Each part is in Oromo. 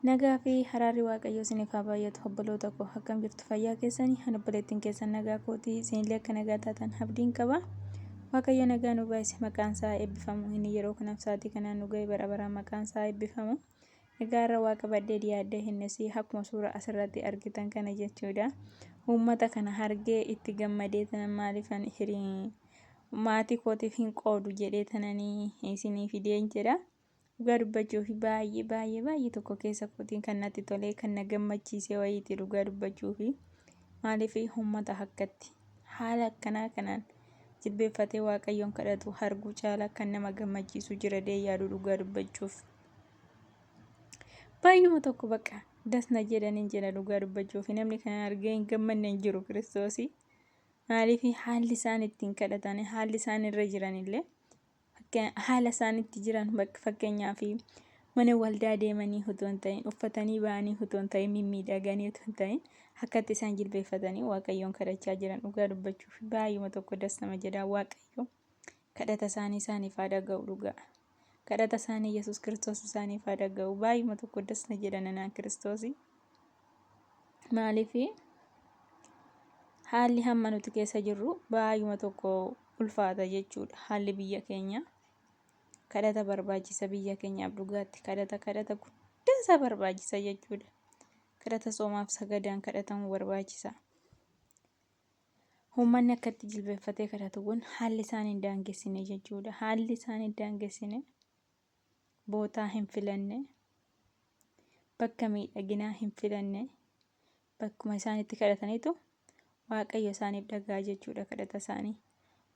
Nagaa fi haraarri waaqayyoo isiniif haa baay'atu. Obboloota koo akkam jirtu? Fayyaa keessanii? Ani obboleettiin keessan nagaa kootii. Isinillee akka nagaa taatan abdiin qaba. Waaqayyo nagaa nu baay'ise, maqaan isaa eebbifamu. Inni yeroo kanaaf sa'aatii kanaan nu ga'e bara baraan maqaan isaa eebbifamu. Egaa irra waaqa baddee dhiyaadde innis akkuma suuraa asirratti argitan kana jechuudha. Uummata kana argee itti gammadee tanan maaliifan maatii kootiif hin qoodu jedhee tananii isinii fideen jedha. Dhugaa dubbachuuf baay'ee tokko keessa kootiin kan natti tolee kan na gammachiise wayiiti dhugaa dubbachuuf. Maaliif uummata akkatti haala akkanaa kanaan jilbeeffatee waaqayyoon kadhatu arguu caala kan nama gammachiisu jira yaadu dhugaa dubbachuuf. Baay'uma tokko bakka dasna jedhaniin jedha dhugaa dubbachuuf. Namni kana argee hin gammanne hin jiru Kiristoosii. Maaliif haalli isaan ittiin kadhatan haalli isaan irra jiranillee haala isaan itti jiran fakkeenyaaf mana waldaa deemanii otoo hin ta'in uffatanii ba'anii otoo hin ta'in mimmiidhaganii otoo hin ta'in akkatti isaan jilbeeffatanii waaqayyoon kadhachaa jiran dhugaa dubbachuuf baay'uma tokko das nama jedha. Waaqayyo kadhata isaaniif haa dhaga'u dhugaa. Kadhata isaanii Yesuus Kiristoos isaaniif haa dhaga'u. Baay'uma tokko das na jedha nanaan Kiristoosii. Maaliif haalli hamma nuti keessa jirru baay'uma tokko ulfaata jechuudha. Haalli biyya keenya kadhata barbaachisa biyya keenyaaf dhugaatti kadhata guddaa barbaachisa jechuudha. Kadhata soomaaf sagadaan kadhatamuu barbaachisa. Uummanni akkatti jilbeeffatee kadhatu kun haalli isaan hin daangessine jechuudha. Haalli isaan hin daangessine bootaa hin filanne bakka miidhaginaa hin filanne bakkuma isaan itti kadhataniitu waaqayyo isaaniif dhagaa jechuudha kadhata isaanii.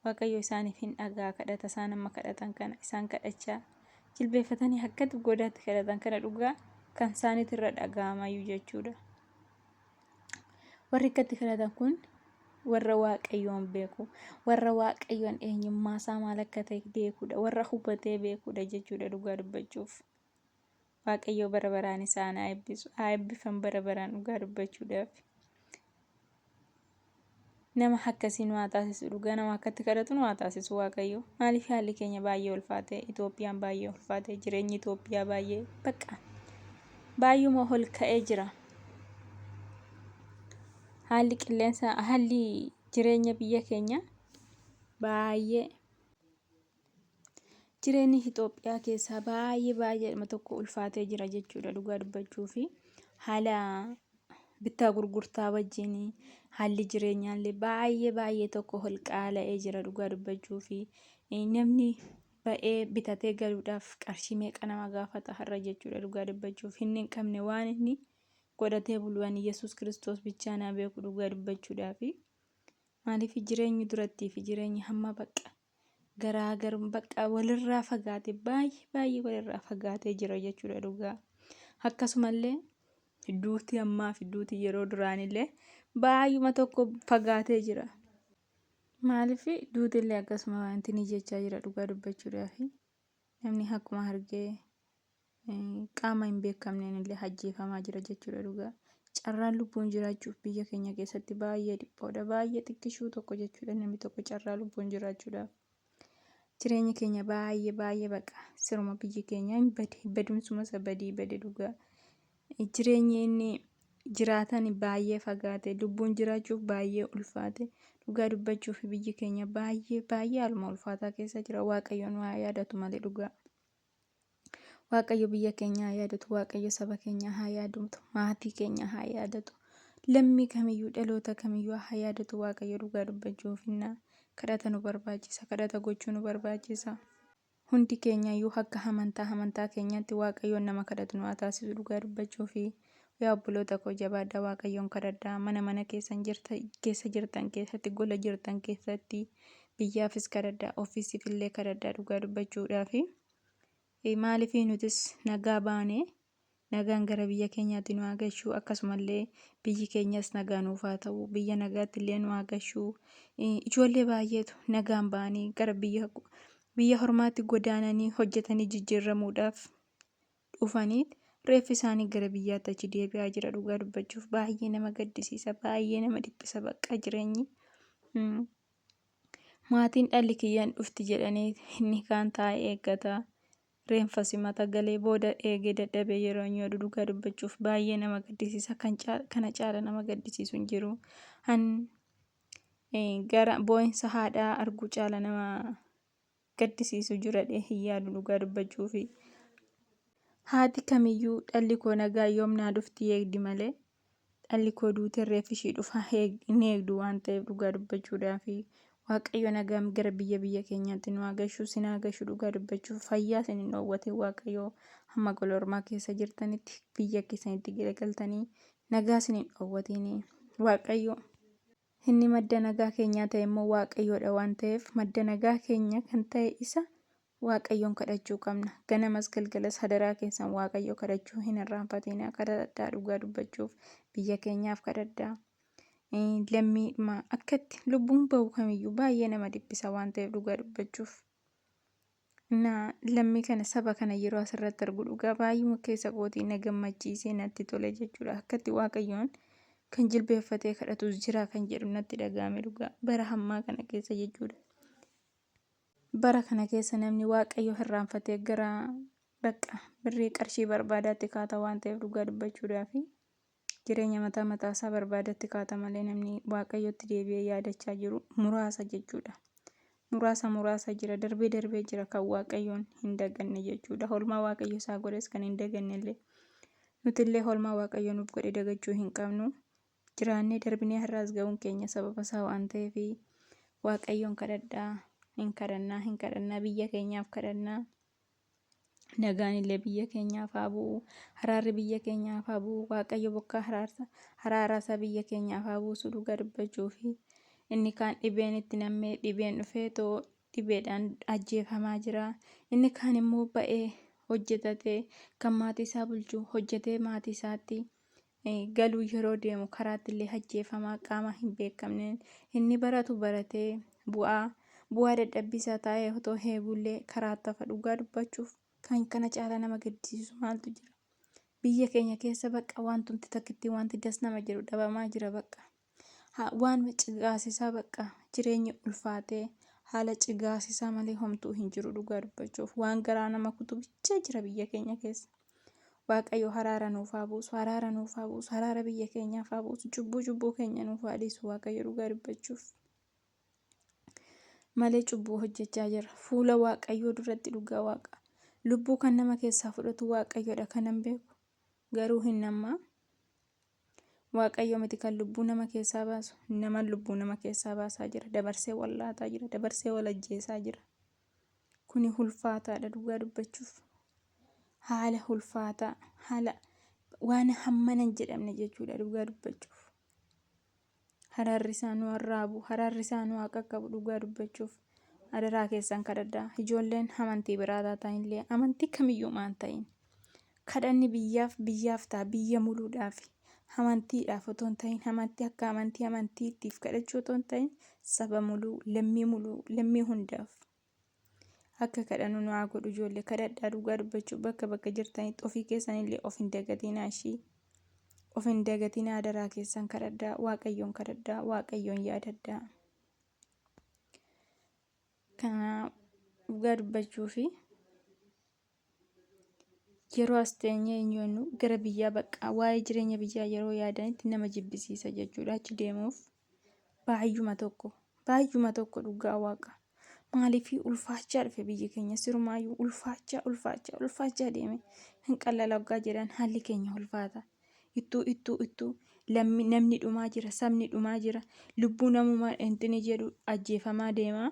Waaqayyo isaaniif hin dhagaa kadhata isaan amma kadhatan kana isaan kadhachaa jilbeeffatanii akkatti godaatti kadhatan kana dhugaa kan isaaniit irra dhaga'amayyuu jechuudha. Warri akkatti kadhatan kun warra waaqayyoon beeku, warra waaqayyoon eenyummaa isaa maal akka ta'e beekudha, warra hubatee beekudha jechuudha dhugaa dubbachuuf. Waaqayyo bara baraan isaan haa eebbisu, haa eebbifan bara baraan dhugaa dubbachuudhaaf. Nama akkasii nu haa taasisu dhugaa nama akkatti kadhatu nu haa taasisu waaqayyo. Maaliif haalli keenya baay'ee ulfaate, Itoophiyaan baay'ee ulfaate, jireenyi Itoophiyaa baay'ee bakka baay'uma ol ka'ee jira. Haalli qilleensa haalli jireenya biyya keenya baay'ee jireenyi Itoophiyaa keessaa baay'ee tokko ulfaatee jira jechuudha dhugaa dubbachuuf. Haala bittaa gurgurtaa wajjin haalli jireenyaallee baay'ee tokko ol qaala'ee jira dhugaa dubbachuuf. Namni ba'ee bitatee galuudhaaf qarshii meeqa nama gaafata har'a jechuudha dhugaa dubbachuuf. Inni hin qabne waan inni godhatee bulu'an Yesuus Kiristoos bichaa naa beeku dhugaa dubbachuudhaaf. Maaliif jireenyi durattii fi jireenyi hamma garaagarummaa bakka walirraa fagaate baay'ee walirraa fagaatee jira jechuudha dhugaa. Akkasumallee duuti ammaa fi duuti yeroo duraanillee baay'uma tokko fagaatee jira. Maaliif duutillee akkasuma wanti ni jechaa jira dhugaa dubbachuudhaaf. Namni akkuma argee qaama hin beekamneen illee ajjeefamaa jira jechuudha dhugaa. Carraan lubbuun jiraachuuf biyya keenya keessatti baay'ee dhiphoodha. Baay'ee xiqqishuu tokko jechuudha namni tokko carraa lubbuun jiraachuudhaaf. Jireenyi keenya baay'ee baqa siruma biyyi keenya hin badumsuma isa bade dhugaa. Jireenyi inni jiraatan baay'ee fagaate, lubbuun jiraachuuf baay'ee ulfaate. Dhugaa dubbachuuf biyyi keenya baay'ee haaluma ulfaataa keessa jira. Waaqayyo nu haa yaadatu malee dhugaa. Waaqayyo biyya keenya haa yaadatu, Waaqayyo saba keenya haa yaadatu, maatii keenya haa yaadatu. Lammii kamiyyuu dhaloota kamiyyuu haa yaadatu Waaqayyo dhugaa dubbachuuf. Kadhata nu barbaachisa, kadhata gochuu nu barbaachisa. Hundi keenyayyuu akka amantaa keenyaatti waaqayyoon nama kadhatu nu haa taasisu dhugaa dubbachuuf. Yaa obboloota koo jabaadhaa waaqayyoon kadhadhaa. Mana keessa jirtan keessatti, gola jirtan keessatti biyyaafis kadhadhaa, ofiisiif illee kadhadhaa dhugaa dubbachuudhaaf. Maaliif nutis nagaa baanee nagaan gara biyya keenyaatti nu haa galchu, akkasumallee biyyi keenyas nagaa nuuf haa ta'u, biyya nagaatti illee nu haa galchu. Ijoollee baay'eetu nagaan ba'anii gara biyya hormaatti godaananii hojjetanii jijjiiramuudhaaf dhufanii reeffi isaanii gara biyyaatti achi deebi'aa jira dhugaa dubbachuuf. Baay'ee nama gaddisiisa, baay'ee nama dhiphisa bakka jireenyi. Maatiin dhalli kiyyaan dhufti jedhanii inni kaan taa'ee eeggata. reenfa simata galee booda eegee dadhabee yeroo inni oolu dhugaa dubbachuuf baay'ee nama gaddisiisa. Kana caala nama gaddisiisu hin jiru. Gara boo'insa haadhaa arguu caala nama gaddisiisu jiradhee hin yaadu dhugaa dubbachuufi. Haati kamiyyuu dhalli koo nagaa yoomnaa dhufti eegdi malee dhalli koo duutee reeffi ishii dhufa hin eegdu waan ta'eef dhugaa dubbachuudhaafi. Waaqayyo nagaan gara biyya keenyaatti nu haa gashu, sin haa gashu dhugaa dubbachuuf. Fayyaa isin hin dhoowwatin Waaqayyo hamma gola ormaa keessa jirtanitti biyya keessanitti galagaltanii nagaa isin hin dhoowwatin Waaqayyo. Inni madda nagaa keenyaa ta'e immoo Waaqayyoodha waan ta'eef madda nagaa keenya kan ta'e isa Waaqayyoon kadhachuu qabna. Ganamas galgalas hadaraa keessan Waaqayyo kadhachuu hin irraanfatina. Kadhadhaa dhugaa dubbachuuf biyya keenyaaf kadhadhaa. Lammiidhuma akkatti lubbuun bahu kamiyyuu baay'ee nama dhiphisa waan ta'eef dhugaa dubbachuuf. Lammii kana saba kana yeroo asirratti argu dhugaa baay'ee keessa kootii na gammachiisee natti tole jechuudha. Akkatti Waaqayyoon kan jilbeeffatee kadhatus jira kan jedhu natti dhaga'ame dhugaa bara hammaa kana keessa jechuudha. Bara kana keessa namni Waaqayyo irraanfatee gara birrii qarshii barbaadaatti kaata waan ta'eef dhugaa dubbachuudhaafi jireenya mataa isaa barbaadatti kaata malee namni Waaqayyotti deebi'ee yaadachaa jiru muraasa jechuudha. Muraasa jira darbee jira kan Waaqayyoon hin daganne jechuudha. Holmaa Waaqayyo isaa godhes kan hin dagannellee nutillee holmaa Waaqayyo nuuf godhe dagachuu hin qabnu. Jiraannee darbinee har'aas ga'uun keenya sababa isaa waan ta'eef Waaqayyoon kadhadhaa. Hin kadhannaa biyya keenyaaf kadhannaa. Nagaan illee biyya keenyaaf haa bu'u. Haraarri biyya keenyaaf haa bu'u. Waaqayyo bokkaa haraaraasaa biyya keenyaaf haa buusu dhugaa dubbachuufi. Inni kaan dhibeen itti nammee dhibeen dhufee too dhibeedhaan ajjeefamaa jira. Inni kaan immoo ba'ee hojjetatee kan maatii isaa bulchu hojjetee maatii isaatti galuu yeroo deemu karaatti illee ajjeefamaa qaama hin beekamneen. Inni baratu baratee bu'aa dadhabbisaa taa'ee otoo eegullee karaatti hafa dhugaa dubbachuuf. Kan kana caala nama gaddisiisu maaltu jira? Biyya keenya keessa wantumti takkitti wanti das nama jedhu dhabamaa jira waan cigaasisaa jireenya ulfaatee haala cigaasisaa malee homtuu hin jiru dhugaa dubbachuuf. Waan garaa nama kutu bicha jira biyya keenya keessa. Waaqayyo haraara nuuf haa buusu, haraara biyya keenyaaf haa buusu, cubbuu keenya nuuf haa dhiisu Waaqayyo dhugaa dubbachuuf. Malee cubbuu hojjechaa jira. Fuula Waaqayyoo duratti dhugaa Waaqa. Lubbuu kan nama keessaa fudhatu Waaqayyoodha kanan beeku. Garuu hin nammaa. Waaqayyo miti kan lubbuu nama keessaa baasu. Nama lubbuu nama keessaa baasaa jira. Dabarsee wallaataa jira. Dabarsee walajjeesaa jira. Kuni ulfaataadha dhugaa dubbachuuf. Haala ulfaataa. Haala waan hammanan jedhamne jechuudha dhugaa dubbachuuf. Haraarri isaa nu arraabu. Haraarri isaa nu qaqqabu dhugaa dubbachuuf. Adaraa keessan kadhadhaa. Ijoolleen amantii biraa taataanillee amantii kamiyyuu maan ta'in. Kadhanni biyyaaf ta'a biyya muluudhaaf. Amantiidhaaf otoo hin ta'in amantii akka amantiitiif kadhachuu otoo hin ta'in saba muluu lammii hundaaf akka kadhannu nu haa godhu ijoollee kadhadhaa dhugaa dubbachuuf bakka jirtanitti ofii keessanillee of hin dagatinaa of hin dagatinaa adaraa keessan kadhadhaa Waaqayyoon yaadadhaa. Kana dhugaa dubbachuufi yeroo as teenyee eenyuun gara biyyaa waa'ee jireenya biyyaa yeroo yaadanitti nama jibbisiisa jechuudha. Achi deemuuf baay'uma tokko dhugaa Waaqa. Maaliif ulfaachaa dhufe biyyi keenya sirumaayyuu ulfaachaa deeme hin qallalaggaa jedhan haalli keenya ulfaata. Ittuu namni dhumaa jira, sabni dhumaa jira, lubbuu namumaa intini jedhu ajjeefamaa deema.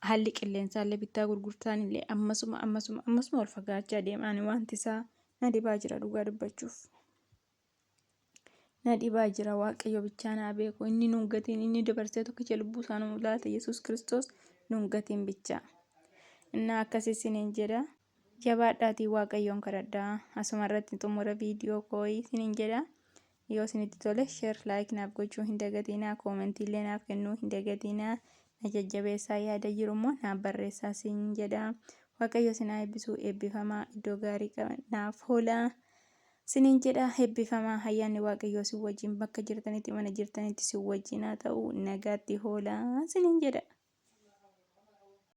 Haalli qilleensaallee bittaa gurgurtaan illee ammasuma ol fagaachaa deemaan wanti isaa na dhibaa jira dhugaa dubbachuuf. Na dhibaa jira Waaqayyo bichaa naa beeku. Inni nuun gatiin inni dabarsee tokkicha lubbuu isaa nu laate Yesuus Kiristoos nuun gatiin bichaa. Innaa akkasii isiniin jedha. Jabaadhaatii Waaqayyoon kadhadhaa. Asuma irratti xumura viidiyoo koo'ii isiniin jedha. Yoo isinitti tole sheer laayik naaf gochuu hin dagatinaa. Koomentiillee naaf kennuu hin dagatinaa. Na jajjabeessaa yaada jiru immoo naaf barreessaa isiniin jedha. Waaqayyo isin haa eebbisu eebbifamaa iddoo gaarii naaf oolaa isiniin jedha eebbifamaa ayyaanni Waaqayyoo isin wajjin bakka jirtanitti mana jirtanitti isin wajjin haa ta'u nagaatti oolaa isiniin jedha.